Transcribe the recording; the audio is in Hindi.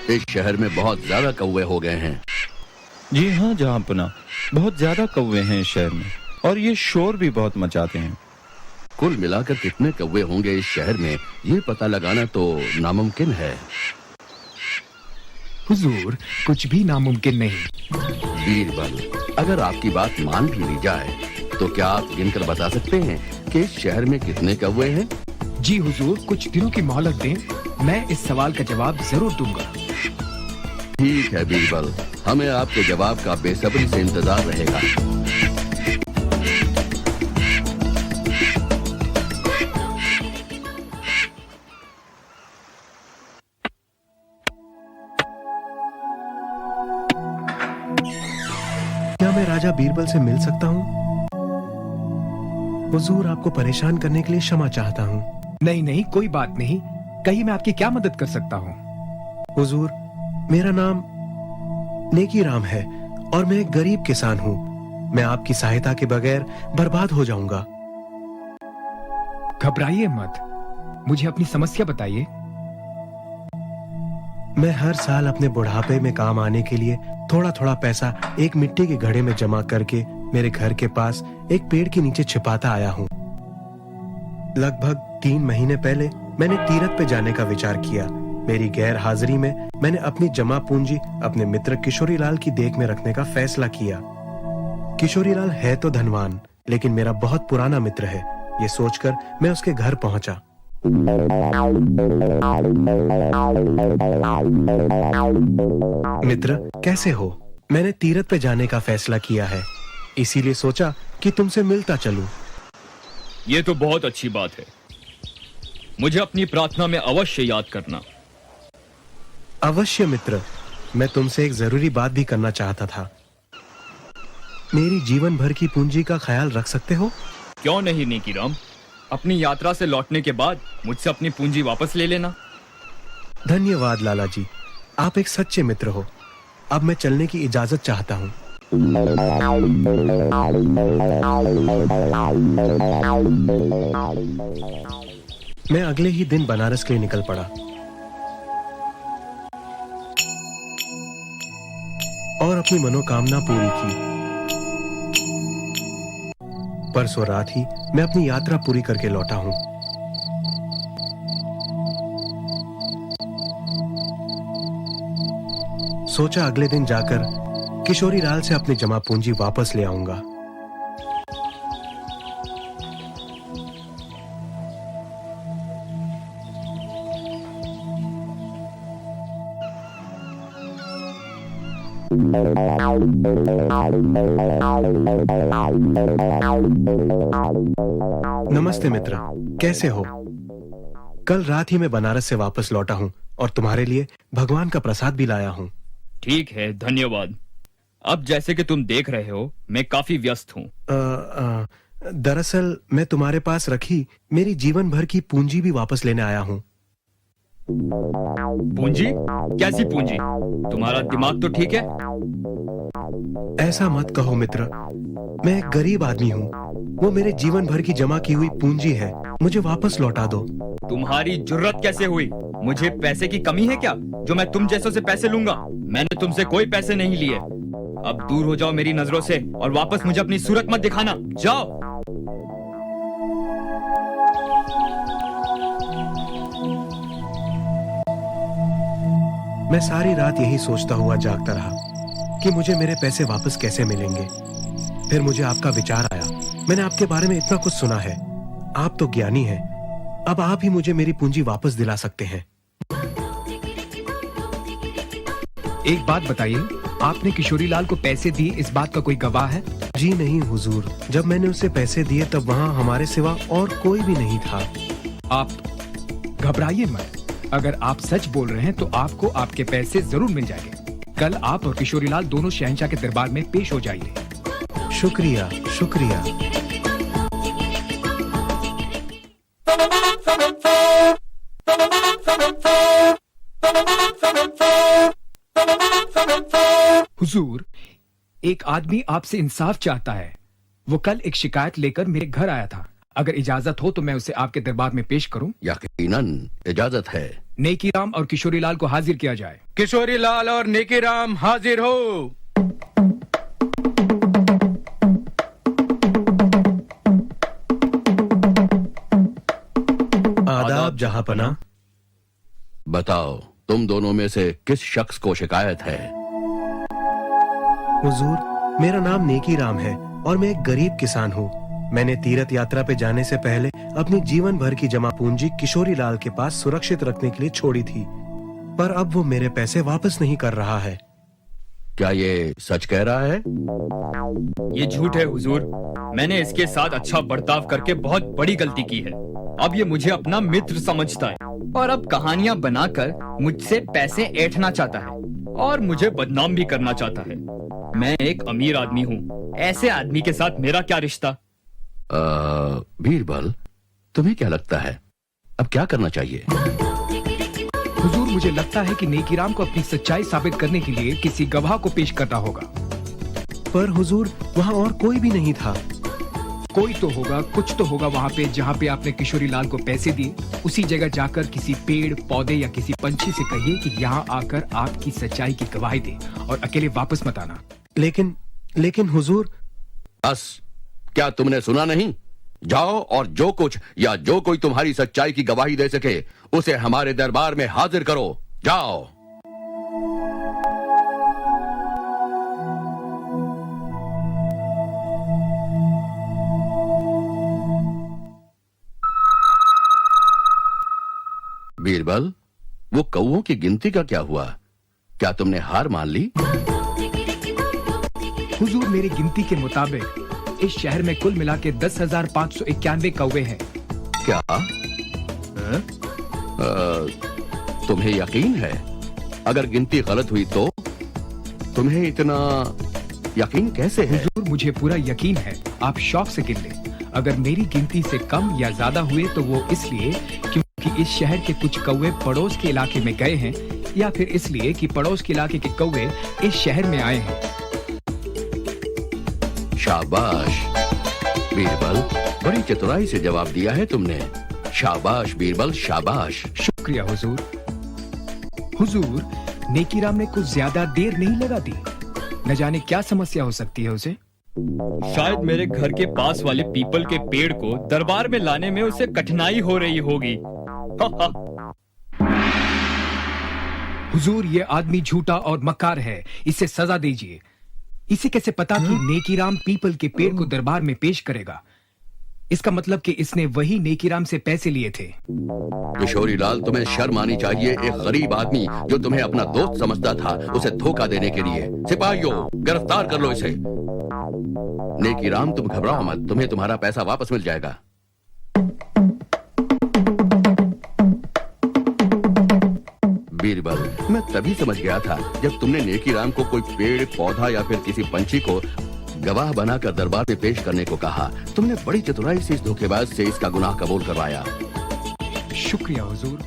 इस शहर में बहुत ज्यादा कौवे हो गए हैं। जी हाँ जहाँपना, बहुत ज्यादा कौवे हैं इस शहर में और ये शोर भी बहुत मचाते हैं। कुल मिलाकर कितने कौवे होंगे इस शहर में, ये पता लगाना तो नामुमकिन है। हुजूर, कुछ भी नामुमकिन नहीं। बीरबल, अगर आपकी बात मान भी ली जाए तो क्या आप गिनकर बता सकते हैं कि इस शहर में कितने कौवे हैं? जी हुजूर, कुछ दिनों की मोहलत दें, मैं इस सवाल का जवाब जरूर दूंगा। ठीक है बीरबल, हमें आपके जवाब का बेसब्री से इंतजार रहेगा। क्या मैं राजा बीरबल से मिल सकता हूँ? हुजूर, आपको परेशान करने के लिए क्षमा चाहता हूँ। नहीं नहीं, कोई बात नहीं। कहिए, मैं आपकी क्या मदद कर सकता हूँ? हुजूर, मेरा नाम नेकी राम है और मैं एक गरीब किसान हूँ। मैं आपकी सहायता के बगैर बर्बाद हो जाऊंगा। घबराइए मत, मुझे अपनी समस्या बताइए। मैं हर साल अपने बुढ़ापे में काम आने के लिए थोड़ा थोड़ा पैसा एक मिट्टी के घड़े में जमा करके मेरे घर के पास एक पेड़ के नीचे छिपाता आया हूँ। लगभग 3 महीने पहले मैंने तीरथ पे जाने का विचार किया। मेरी गैर हाजिरी में मैंने अपनी जमा पूंजी अपने मित्र किशोरीलाल की देख में रखने का फैसला किया। किशोरीलाल है तो धनवान, लेकिन मेरा बहुत पुराना मित्र है। ये सोचकर मैं उसके घर पहुंचा। मित्र, कैसे हो? मैंने तीरथ पे जाने का फैसला किया है, इसीलिए सोचा कि तुमसे मिलता चलूं। ये तो बहुत अच्छी बात है। मुझे अपनी प्रार्थना में अवश्य याद करना। अवश्य मित्र, मैं तुमसे एक जरूरी बात भी करना चाहता था। मेरी जीवन भर की पूंजी का ख्याल रख सकते हो? क्यों नहीं नेकीराम, अपनी यात्रा से लौटने के बाद मुझसे अपनी पूंजी वापस ले लेना। धन्यवाद लाला जी, आप एक सच्चे मित्र हो। अब मैं चलने की इजाजत चाहता हूँ। मैं अगले ही दिन बनारस के लिए निकल पड़ा और अपनी मनोकामना पूरी की। परसों रात ही मैं अपनी यात्रा पूरी करके लौटा हूं। सोचा अगले दिन जाकर किशोरीलाल से अपनी जमा पूंजी वापस ले आऊंगा। नमस्ते मित्र, कैसे हो? कल रात ही मैं बनारस से वापस लौटा हूँ और तुम्हारे लिए भगवान का प्रसाद भी लाया हूँ। ठीक है, धन्यवाद। अब जैसे कि तुम देख रहे हो, मैं काफी व्यस्त हूँ। दरअसल मैं तुम्हारे पास रखी मेरी जीवन भर की पूंजी भी वापस लेने आया हूँ। पूंजी? कैसी पूंजी? तुम्हारा दिमाग तो ठीक है? ऐसा मत कहो मित्र, मैं एक गरीब आदमी हूँ। वो मेरे जीवन भर की जमा की हुई पूंजी है, मुझे वापस लौटा दो। तुम्हारी जुर्रत कैसे हुई? मुझे पैसे की कमी है क्या जो मैं तुम जैसों से पैसे लूंगा? मैंने तुमसे कोई पैसे नहीं लिए। अब दूर हो जाओ मेरी नजरों से और वापस मुझे अपनी सूरत मत दिखाना। जाओ। मैं सारी रात यही सोचता हुआ जागता रहा कि मुझे मेरे पैसे वापस कैसे मिलेंगे। फिर मुझे आपका विचार आया। मैंने आपके बारे में इतना कुछ सुना है, आप तो ज्ञानी हैं। अब आप ही मुझे मेरी पूंजी वापस दिला सकते हैं। एक बात बताइए, आपने किशोरीलाल को पैसे दिए, इस बात का कोई गवाह है? जी नहीं हुजूर, जब मैंने उसे पैसे दिए तब वहाँ हमारे सिवा और कोई भी नहीं था। आप घबराइए मत, अगर आप सच बोल रहे हैं तो आपको आपके पैसे जरूर मिल जाएंगे। कल आप और किशोरीलाल दोनों शहंशाह के दरबार में पेश हो जाइए। शुक्रिया, शुक्रिया। हुजूर, एक आदमी आपसे इंसाफ चाहता है। वो कल एक शिकायत लेकर मेरे घर आया था। अगर इजाजत हो तो मैं उसे आपके दरबार में पेश करूं? यकीनन इजाजत है। नेकीराम और किशोरीलाल को हाजिर किया जाए। किशोरीलाल और नेकीराम हाजिर हो। आदाब जहांपना। बताओ, तुम दोनों में से किस शख्स को शिकायत है? हुजूर, मेरा नाम नेकीराम है और मैं एक गरीब किसान हूँ। मैंने तीर्थ यात्रा पे जाने से पहले अपनी जीवन भर की जमा पूंजी किशोरीलाल के पास सुरक्षित रखने के लिए छोड़ी थी, पर अब वो मेरे पैसे वापस नहीं कर रहा है। क्या ये सच कह रहा है? ये झूठ है हुजूर। मैंने इसके साथ अच्छा बर्ताव करके बहुत बड़ी गलती की है। अब ये मुझे अपना मित्र समझता है और अब कहानियां बनाकर मुझसे पैसे ऐंठना चाहता है और मुझे बदनाम भी करना चाहता है। मैं एक अमीर आदमी हूँ, ऐसे आदमी के साथ मेरा क्या रिश्ता? बीरबल, तुम्हें क्या लगता है अब क्या करना चाहिए? हुजूर, मुझे लगता है कि नेकीराम को अपनी सच्चाई साबित करने के लिए किसी गवाह को पेश करना होगा। पर हुजूर, वहाँ और कोई भी नहीं था। कोई तो होगा, कुछ तो होगा वहाँ पे जहाँ पे आपने किशोरीलाल को पैसे दिए। उसी जगह जाकर किसी पेड़ पौधे या किसी पंछी से कहिए कि यहाँ आकर आपकी सच्चाई की गवाही दे और अकेले वापस मत आना। लेकिन हुजूर। बस, क्या तुमने सुना नहीं? जाओ और जो कुछ या जो कोई तुम्हारी सच्चाई की गवाही दे सके उसे हमारे दरबार में हाजिर करो। जाओ। बीरबल, वो कौओं की गिनती का क्या हुआ? क्या तुमने हार मान ली? हुजूर, मेरी गिनती के मुताबिक इस शहर में कुल मिला के 10,591 कौवे हैं। क्या? तुम्हें यकीन है? अगर गिनती गलत हुई तो तुम्हें इतना यकीन कैसे है? हुजूर, मुझे पूरा यकीन है। आप शौक से गिन लें। अगर मेरी गिनती से कम या ज्यादा हुए तो वो इसलिए क्योंकि इस शहर के कुछ कौवे पड़ोस के इलाके में गए हैं, या फिर इसलिए कि पड़ोस के इलाके के कौवे इस शहर में आए हैं। शाबाश बीरबल, बड़ी चतुराई से जवाब दिया है तुमने। शाबाश बीरबल, शाबाश। शुक्रिया हुजूर। हुजूर, नेकीराम ने कुछ ज्यादा देर नहीं लगा दी। न जाने क्या समस्या हो सकती है उसे। शायद मेरे घर के पास वाले पीपल के पेड़ को दरबार में लाने में उसे कठिनाई हो रही होगी। हुजूर, ये आदमी झूठा और मक्कार है, इसे सजा दीजिए। इसे कैसे पता कि नेकीराम पीपल के पेड़ को दरबार में पेश करेगा? इसका मतलब कि इसने वही नेकीराम से पैसे लिए थे। किशोरीलाल, तुम्हें शर्म आनी चाहिए। एक गरीब आदमी जो तुम्हें अपना दोस्त समझता था, उसे धोखा देने के लिए। सिपाहियों, गिरफ्तार कर लो इसे। नेकीराम, तुम घबराओ मत, तुम्हें तुम्हारा पैसा वापस मिल जाएगा। बीरबल, मैं तभी समझ गया था जब तुमने नेकीराम को कोई पेड़ पौधा या फिर किसी पंछी को गवाह बनाकर दरबार में पेश करने को कहा। तुमने बड़ी चतुराई से इस धोखेबाज से इसका गुनाह कबूल करवाया। शुक्रिया हुजूर।